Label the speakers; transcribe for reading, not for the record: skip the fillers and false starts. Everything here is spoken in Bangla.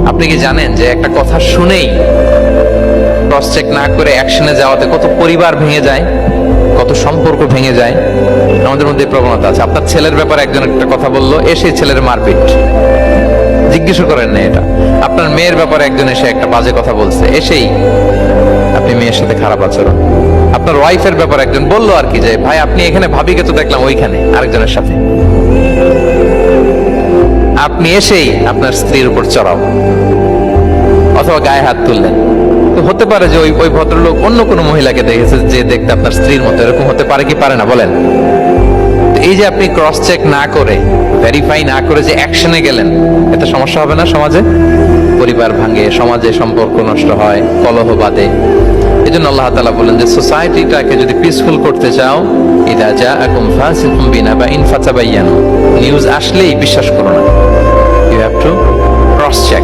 Speaker 1: আপনি কি জানেন যে একটা কথা শুনেই ক্রস চেক না করে অ্যাকশনে যাওয়াতে কত পরিবার ভেঙে যায়, কত সম্পর্ক ভেঙে যায়? আমাদের মধ্যে এই প্রবণতা আছে। আপনার ছেলের ব্যাপারে একজন একটা কথা বললো, এসে ছেলের মারপিট, জিজ্ঞেস করেন না এটা। আপনার মেয়ের ব্যাপারে একজন এসে একটা বাজে কথা বলছে, এসেই আপনি মেয়ের সাথে খারাপ আচরণ। আপনার ওয়াইফের ব্যাপারে একজন বললো আর কি, যে ভাই আপনি এখানে, ভাবিকে তো দেখলাম ওইখানে আরেকজনের সাথে, আপনি এসেই আপনার স্ত্রীর উপর চড়াও অথবা গায়ে হাত তুললেন। তো হতে পারে যে ওই ভদ্রলোক অন্য কোনো মহিলাকে দেখেছে যে দেখতে আপনার স্ত্রীর মতো, এরকম হতে পারে কি পারে না বলেন? তো এই যে আপনি ক্রস চেক না করে, ভেরিফাই না করে যে অ্যাকশনে গেলেন, এতে সমস্যা হবে না সমাজে? পরিবার ভাঙে, সমাজে সম্পর্ক নষ্ট হয়, কলহ বাঁধে। এই জন্য আল্লাহ তাআলা বলেন যে সোসাইটিটাকে যদি পিসফুল করতে চাও, ইদা জাআকুম ফাসিকুম বিনাবাইন ফাতাবায়ানু, নিউজ আসলেই বিশ্বাস করো না, you have to cross check.